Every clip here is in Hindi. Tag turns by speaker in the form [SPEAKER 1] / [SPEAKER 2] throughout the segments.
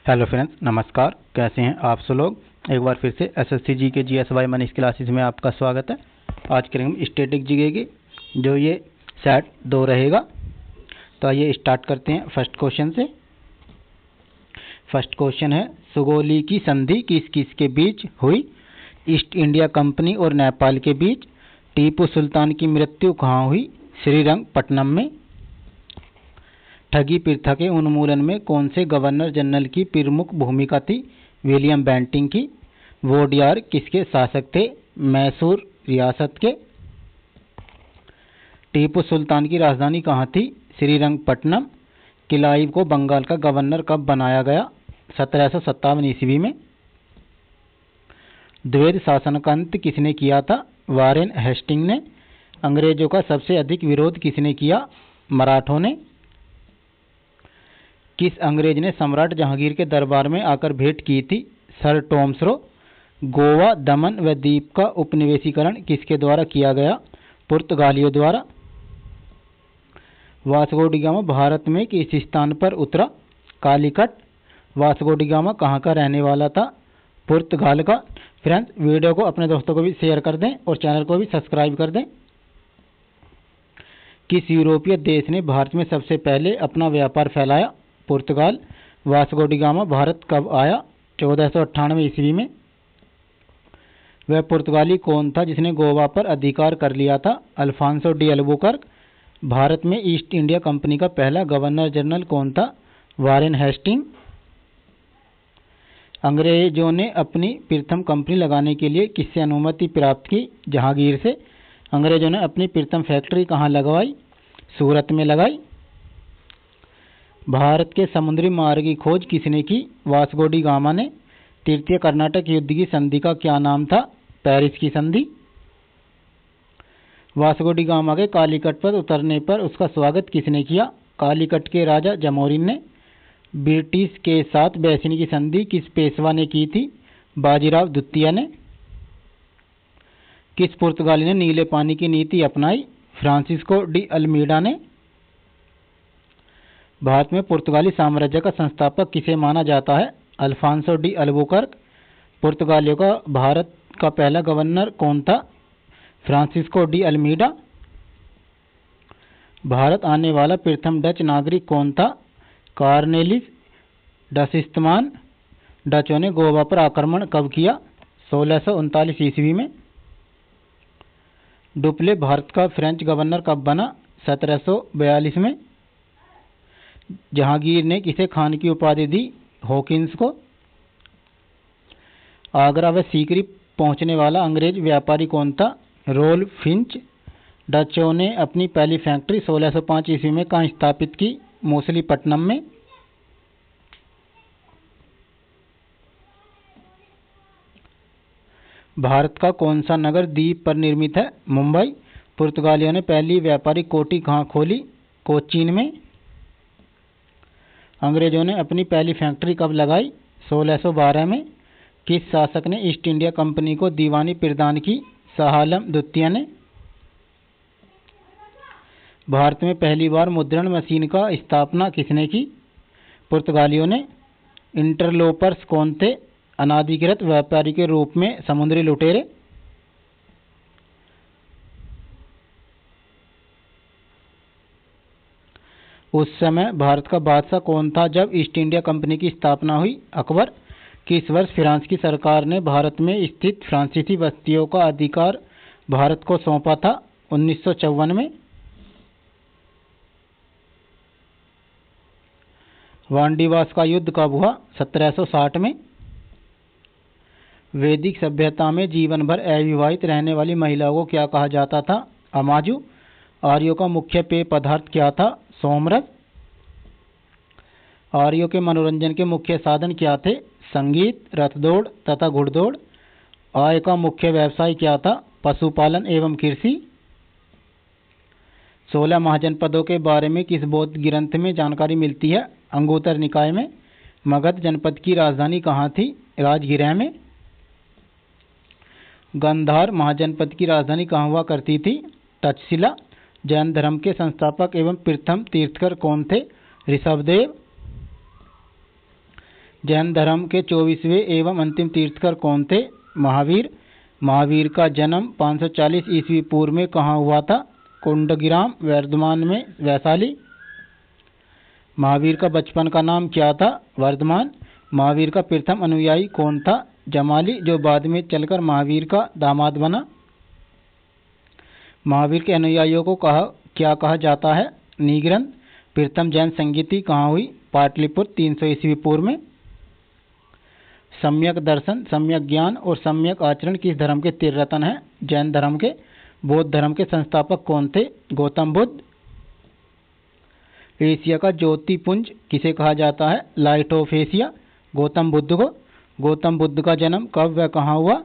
[SPEAKER 1] हेलो फ्रेंड्स, नमस्कार। कैसे हैं आप सब लोग। एक बार फिर से एसएससी जी के जीएसवाई मनीष क्लासेस में आपका स्वागत है। आज करेंगे हम स्टैटिक जीके की, जो ये सेट 2 रहेगा। तो आइए स्टार्ट करते हैं फर्स्ट क्वेश्चन से। फर्स्ट क्वेश्चन है, सुगोली की संधि किस किस के बीच हुई? ईस्ट इंडिया कंपनी और नेपाल के बीच। टीपू सुल्तान की मृत्यु कहाँ हुई? श्रीरंगपट्टनम में। ठगी प्रथा के उन्मूलन में कौन से गवर्नर जनरल की प्रमुख भूमिका थी? विलियम बेंटिंग की। वोडियार किसके शासक थे? मैसूर रियासत के। टीपू सुल्तान की राजधानी कहाँ थी? श्रीरंगपट्टनम। क्लाइव को बंगाल का गवर्नर कब बनाया गया? 1757 ईस्वी में। द्वैध शासन का अंत किसने किया था? वारेन हेस्टिंग ने। अंग्रेजों का सबसे अधिक विरोध किसने किया? मराठों ने। किस अंग्रेज ने सम्राट जहांगीर के दरबार में आकर भेंट की थी? Sir Thomas Roe. गोवा, दमन व दीप का उपनिवेशीकरण किसके द्वारा किया गया? पुर्तगालियों द्वारा। वास्को डी गामा भारत में किस स्थान पर उतरा? कालीकट। वास्को डी गामा कहाँ का रहने वाला था? पुर्तगाल का। फ्रेंड्स, वीडियो को अपने दोस्तों को भी शेयर कर दें और चैनल को भी सब्सक्राइब कर दें। किस यूरोपीय देश ने भारत में सबसे पहले अपना व्यापार फैलाया? पुर्तगाल। वास्को डी गामा भारत कब आया? 1498 ईस्वी में। वह पुर्तगाली कौन था जिसने गोवा पर अधिकार कर लिया था? Alphonso de Albuquerque. भारत में ईस्ट इंडिया कंपनी का पहला गवर्नर जनरल कौन था? Warren Hasting. अंग्रेजों ने अपनी प्रथम कंपनी लगाने के लिए किससे अनुमति प्राप्त की? जहांगीर से। अंग्रेजों ने अपनी प्रथम फैक्ट्री कहाँ लगवाई? सूरत में लगाई। भारत के समुद्री मार्ग की खोज किसने की? वास्को डी गामा ने। तृतीय कर्नाटक युद्ध की संधि का क्या नाम था? पेरिस की संधि। वास्को डी गामा के कालीकट पर उतरने पर उसका स्वागत किसने किया? कालीकट के राजा जमोरिन ने। ब्रिटिश के साथ बैसिनी की संधि किस पेशवा ने की थी? बाजीराव द्वितीय ने। किस पुर्तगाली ने नीले पानी की नीति अपनाई? फ्रांसिस्को डी अल्मीडा ने। भारत में पुर्तगाली साम्राज्य का संस्थापक किसे माना जाता है? Alfonso de Albuquerque. पुर्तगालियों का भारत का पहला गवर्नर कौन था? Francisco de Almeida. भारत आने वाला प्रथम डच नागरिक कौन था? कार्नेलिस डसिस्तमान। डचों ने गोवा पर आक्रमण कब किया? 1639 ईस्वी में। डुप्ले भारत का फ्रेंच गवर्नर कब बना? 1742 में। जहांगीर ने किसे खान की उपाधि दी? हॉकिंस को। आगरा व सीकरी पहुंचने वाला अंग्रेज व्यापारी कौन था? Rolf Finch. डचों ने अपनी पहली फैक्ट्री 1605 ईस्वी में कहाँ स्थापित की? मछलीपट्टनम में। भारत का कौन सा नगर द्वीप पर निर्मित है? मुंबई। पुर्तगालियों ने पहली व्यापारिक कोठी कहाँ खोली? कोचीन में। अंग्रेजों ने अपनी पहली फैक्ट्री कब लगाई? 1612 में। किस शासक ने ईस्ट इंडिया कंपनी को दीवानी प्रदान की? शाह आलम द्वितीय ने। भारत में पहली बार मुद्रण मशीन का स्थापना किसने की? पुर्तगालियों ने। इंटरलोपर्स कौन थे? अनाधिकृत व्यापारी के रूप में समुद्री लुटेरे। उस समय भारत का बादशाह कौन था जब ईस्ट इंडिया कंपनी की स्थापना हुई? अकबर। किस वर्ष फ्रांस की सरकार ने भारत में स्थित फ्रांसीसी बस्तियों का अधिकार भारत को सौंपा था? 1954 में। वांडीवास का युद्ध कब हुआ? 1760 में। वैदिक सभ्यता में जीवन भर अविवाहित रहने वाली महिलाओं को क्या कहा जाता था? अमाजु। आर्यों का मुख्य पेय पदार्थ क्या था? सोमरस। आर्यों के मनोरंजन के मुख्य साधन क्या थे? संगीत, रथदौड़ तथा घुड़दौड़। आय का मुख्य व्यवसाय क्या था? पशुपालन एवं कृषि। 16 महाजनपदों के बारे में किस बौद्ध ग्रंथ में जानकारी मिलती है? अंगुत्तर निकाय में। मगध जनपद की राजधानी कहाँ थी? राजगिरह में। गांधार महाजनपद की राजधानी कहाँ हुआ करती थी? तक्षशिला। जैन धर्म के संस्थापक एवं प्रथम तीर्थकर कौन थे? ऋषभदेव। जैन धर्म के 24वें एवं अंतिम तीर्थकर कौन थे? महावीर। महावीर का जन्म 540 ईस्वी पूर्व में कहाँ हुआ था? कुंडगिराम, वर्धमान में, वैशाली। महावीर का बचपन का नाम क्या था? वर्धमान। महावीर का प्रथम अनुयायी कौन था? जमाली, जो बाद में चलकर महावीर का दामाद बना। महावीर के अनुयायियों को क्या कहा जाता है? निग्रंथ। प्रथम जैन संगीति कहाँ हुई? पाटलिपुत्र, 300 ईस्वी पूर्व में। सम्यक दर्शन, सम्यक ज्ञान और सम्यक आचरण किस धर्म के त्रिरत्न हैं? जैन धर्म के। बौद्ध धर्म के संस्थापक कौन थे? गौतम बुद्ध। एशिया का ज्योतिपुंज किसे कहा जाता है? Light of Asia, Gautam Buddha को। गौतम बुद्ध का जन्म कब व कहाँ हुआ?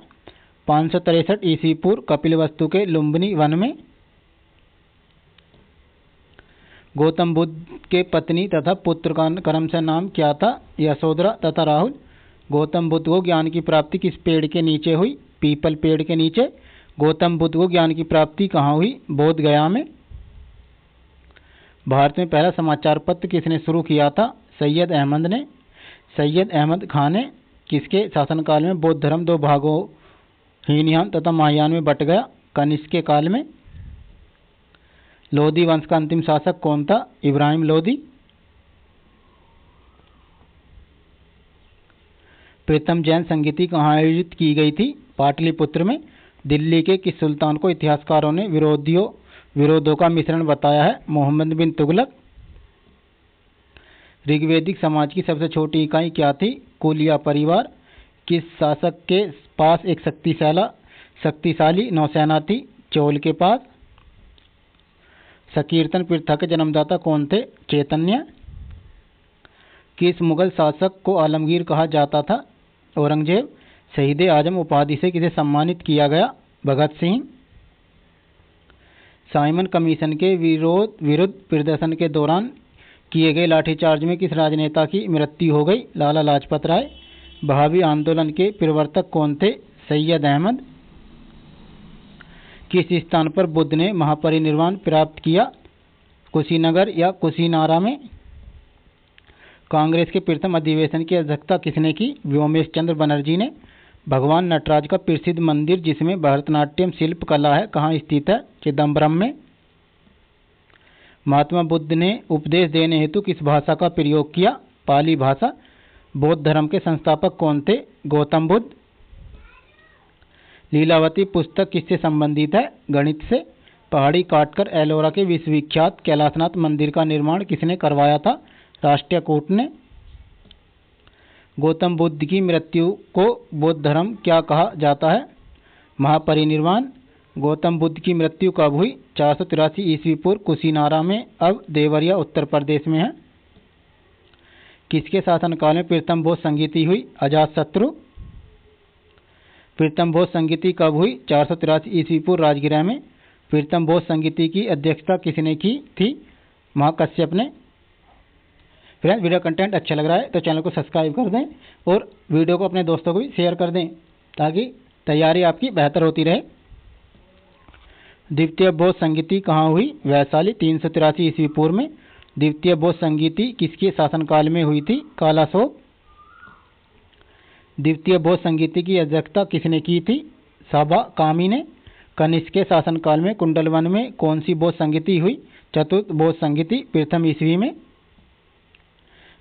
[SPEAKER 1] 563 ईस्वी पूर्व कपिलवस्तु के लुम्बिनी वन में। गौतम बुद्ध के पत्नी तथा पुत्र का क्रम से नाम क्या था? यशोधरा तथा राहुल। गौतम बुद्ध को ज्ञान की प्राप्ति किस पेड़ के नीचे हुई? पीपल पेड़ के नीचे। गौतम बुद्ध को ज्ञान की प्राप्ति कहाँ हुई? बोध गया में। भारत में पहला समाचार पत्र किसने शुरू किया था? सैयद अहमद ने। सैयद अहमद खान ने। किसके शासनकाल में बौद्ध धर्म दो भागों हीनयान तथा महायान में बट गया? कनिष्क के काल में। लोधी वंश का अंतिम शासक कौन था? इब्राहिम लोधी। प्रथम जैन संगीति कहाँ आयोजित की गई थी? पाटलिपुत्र में। दिल्ली के किस सुल्तान को इतिहासकारों ने विरोधों का मिश्रण बताया है? मोहम्मद बिन तुगलक। ऋग्वैदिक समाज की सबसे छोटी इकाई क्या थी? कुल या परिवार। किस शासक के पास एक शक्तिशाली नौसेना थी? चोल के पास। संकीर्तन प्रथा के जन्मदाता कौन थे? चैतन्य। किस मुगल शासक को आलमगीर कहा जाता था? औरंगजेब। शहीद आजम उपाधि से किसे सम्मानित किया गया? भगत सिंह। साइमन कमीशन के विरुद्ध प्रदर्शन के दौरान किए गए लाठीचार्ज में किस राजनेता की मृत्यु हो गई? लाला लाजपत राय। बहावी आंदोलन के प्रवर्तक कौन थे? सैयद अहमद। किस स्थान पर बुद्ध ने महापरिनिर्वाण प्राप्त किया? कुशीनगर या कुशीनारा में। कांग्रेस के प्रथम अधिवेशन की अध्यक्षता किसने की? व्योमेश चंद्र बनर्जी ने। भगवान नटराज का प्रसिद्ध मंदिर जिसमें भरतनाट्यम शिल्प कला है कहाँ स्थित है? चिदम्बरम में। महात्मा बुद्ध ने उपदेश देने हेतु किस भाषा का प्रयोग किया? पाली भाषा। बौद्ध धर्म के संस्थापक कौन थे? गौतम बुद्ध। लीलावती पुस्तक किससे संबंधित है? गणित से। पहाड़ी काटकर एलोरा के विश्वविख्यात कैलाशनाथ मंदिर का निर्माण किसने करवाया था? राष्ट्रकूट ने। गौतम बुद्ध की मृत्यु को बौद्ध धर्म क्या कहा जाता है? महापरिनिर्वाण। गौतम बुद्ध की मृत्यु कब हुई? 483 ईस्वी पूर्व कुशीनारा में, अब देवरिया उत्तर प्रदेश में है। किसके शासनकाल में प्रथम बौद्ध संगीति हुई? अजातशत्रु। प्रथम बौद्ध संगीति कब हुई? 483 ईस्वी पूर्व राजगिरा में। प्रथम बौद्ध संगीति की अध्यक्षता किसने की थी? महाकश्यप ने। फ्रेंड्स, वीडियो कंटेंट अच्छा लग रहा है तो चैनल को सब्सक्राइब कर दें और वीडियो को अपने दोस्तों को भी शेयर कर दें ताकि तैयारी आपकी बेहतर होती रहे। द्वितीय बौद्ध संगीति कहाँ हुई? वैशाली, 383 ईस्वी पूर्व में। द्वितीय बौद्ध संगीति किसके शासनकाल में हुई थी? कालाशोक। द्वितीय बौद्ध संगीति की अध्यक्षता किसने की थी? साबा कामी ने। कनिष्क के शासनकाल में कुंडलवन में कौन सी बौद्ध संगीति हुई? चतुर्थ बौद्ध संगीति, प्रथम ईस्वी में।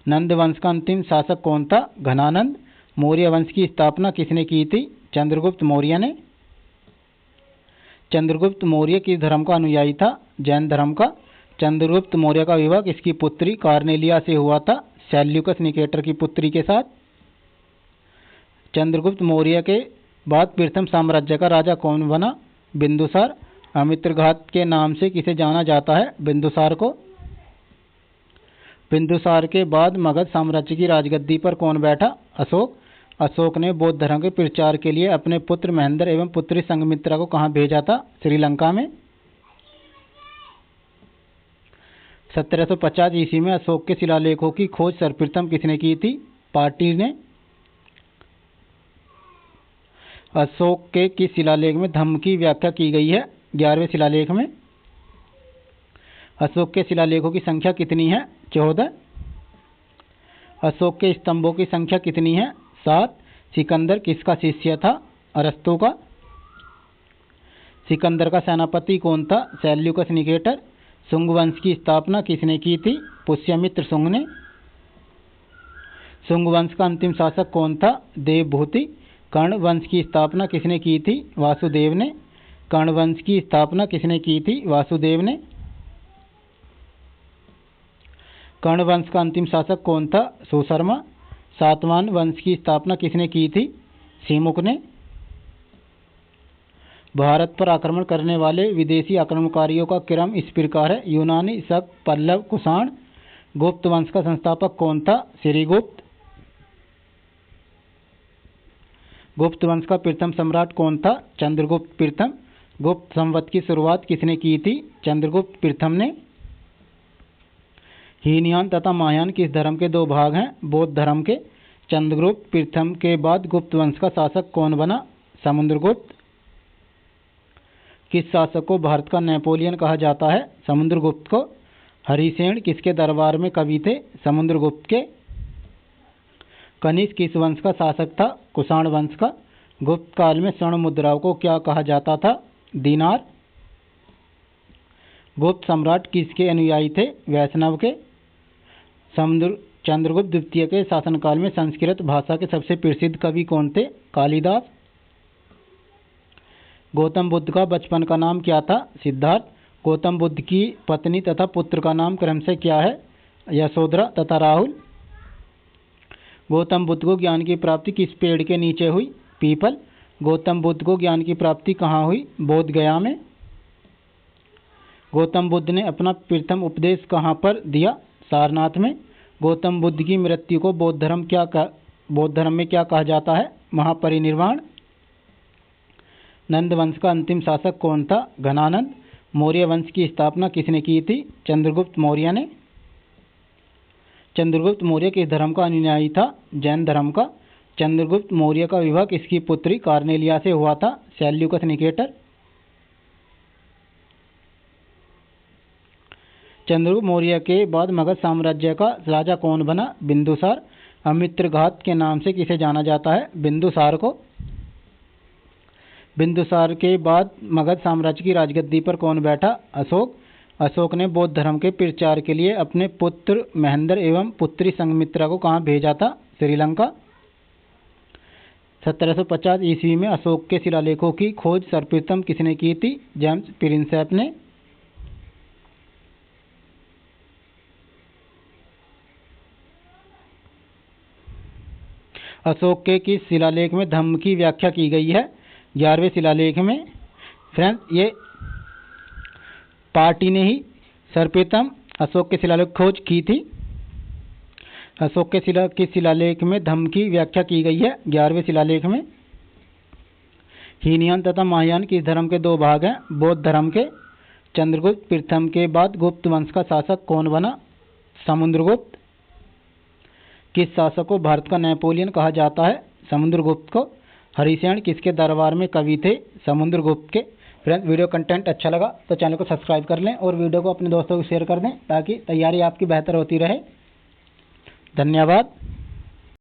[SPEAKER 1] नंद वंश का अंतिम शासक कौन था? घनानंद। मौर्य वंश की स्थापना किसने की थी? चंद्रगुप्त मौर्य ने। चंद्रगुप्त मौर्य किस धर्म का अनुयायी था? जैन धर्म का। चंद्रगुप्त मौर्य का विवाह किसकी पुत्री कार्नेलिया से हुआ था? सेल्यूकस निकेटर की पुत्री के साथ। चंद्रगुप्त मौर्य के बाद प्रथम साम्राज्य का राजा कौन बना? बिंदुसार। अमित्रघात के नाम से किसे जाना जाता है? बिंदुसार को। बिंदुसार के बाद मगध साम्राज्य की राजगद्दी पर कौन बैठा? अशोक। अशोक ने बौद्ध धर्म के प्रचार के लिए अपने पुत्र महेंद्र एवं पुत्री संघमित्रा को कहाँ भेजा था? श्रीलंका में। 1750 ईस्वी में अशोक के शिलालेखों की खोज सर्वप्रथम किसने की थी? पाटिल ने। अशोक के किस शिलालेख में धम्म की व्याख्या की गई है? 11वें शिलालेख में। अशोक के शिलालेखों की संख्या कितनी है? 14। अशोक के स्तंभों की संख्या कितनी है? 7। सिकंदर किसका शिष्य था? अरस्तु का। सिकंदर का सेनापति कौन था? Seleucus Nicator. शुंग वंश की स्थापना किसने की थी? पुष्यमित्र शुंग ने। शुंग वंश का अंतिम शासक कौन था? देवभूति। कर्ण वंश की स्थापना किसने की थी? वासुदेव ने। कर्ण वंश की स्थापना किसने की थी? वासुदेव ने। कर्ण वंश का अंतिम शासक कौन था? सुशर्मा। सातवाहन वंश की स्थापना किसने की थी? सिमुक ने। भारत पर आक्रमण करने वाले विदेशी आक्रमणकारियों का क्रम इस प्रकार है: यूनानी, शक, पल्लव, कुषाण। गुप्त वंश का संस्थापक कौन था? श्रीगुप्त। गुप्त वंश का प्रथम सम्राट कौन था? चंद्रगुप्त प्रथम। गुप्त संवत की शुरुआत किसने की थी? चंद्रगुप्त प्रथम ने। हीनयान तथा महायान किस धर्म के दो भाग हैं? बौद्ध धर्म के। चंद्रगुप्त प्रथम के बाद गुप्त वंश का शासक कौन बना? समुद्रगुप्त। किस शासक को भारत का नेपोलियन कहा जाता है? समुद्रगुप्त को। हरिसेन किसके दरबार में कवि थे? समुद्रगुप्त के। कनिष्क किस वंश का शासक था? कुषाण वंश का। गुप्त काल में स्वर्ण मुद्राओं को क्या कहा जाता था? दीनार। गुप्त सम्राट किसके अनुयायी थे? वैष्णव के। चंद्रगुप्त द्वितीय के शासनकाल में संस्कृत भाषा के सबसे प्रसिद्ध कवि कौन थे? कालिदास। गौतम बुद्ध का बचपन का नाम क्या था? सिद्धार्थ। गौतम बुद्ध की पत्नी तथा पुत्र का नाम क्रमशः क्या है? यशोधरा तथा राहुल। गौतम बुद्ध को ज्ञान की प्राप्ति किस पेड़ के नीचे हुई? पीपल। गौतम बुद्ध को ज्ञान की प्राप्ति कहाँ हुई? बोध गया में। गौतम बुद्ध ने अपना प्रथम उपदेश कहाँ पर दिया? सारनाथ में। गौतम बुद्ध की मृत्यु को बौद्ध धर्म में क्या कहा जाता है? महापरिनिर्वाण। नंद वंश का अंतिम शासक कौन था? घनानंद। मौर्य वंश की स्थापना किसने की थी? चंद्रगुप्त मौर्य ने। चंद्रगुप्त मौर्य किस धर्म का अनुयायी था? जैन धर्म का। चंद्रगुप्त मौर्य का विवाह किसकी पुत्री कार्नेलिया से हुआ था? Seleucus Nicator. चंद्रगुप्त मौर्य के बाद मगध साम्राज्य का राजा कौन बना? बिंदुसार। अमित्रघात के नाम से किसे जाना जाता है? बिंदुसार को। बिंदुसार के बाद मगध साम्राज्य की राजगद्दी पर कौन बैठा? अशोक। अशोक ने बौद्ध धर्म के प्रचार के लिए अपने पुत्र महेंद्र एवं पुत्री संघमित्रा को कहाँ भेजा था? श्रीलंका। 1750 ईस्वी में अशोक के शिलालेखों की खोज सर्वप्रथम किसने की थी? जेम्स प्रिंसेप ने। अशोक के किस शिलालेख में धम्म की व्याख्या की गई है? 11वें शिलालेख में। फ्रेंड्स, ये पार्टी ने ही सर्वप्रथम अशोक के शिलालेख खोज की थी। अशोक के शिलालेख में धम्म की व्याख्या की गई है 11वें शिलालेख में। हीनयान तथा महायान किस धर्म के दो भाग हैं? बौद्ध धर्म के। चंद्रगुप्त प्रथम के बाद गुप्त वंश का शासक कौन बना? समुद्रगुप्त। किस शासक को भारत का नेपोलियन कहा जाता है? समुद्रगुप्त को। हरिसेन किसके दरबार में कवि थे? समुद्रगुप्त के। फ्रेंड्स, वीडियो कंटेंट अच्छा लगा तो चैनल को सब्सक्राइब कर लें और वीडियो को अपने दोस्तों को शेयर कर दें ताकि तैयारी आपकी बेहतर होती रहे। धन्यवाद।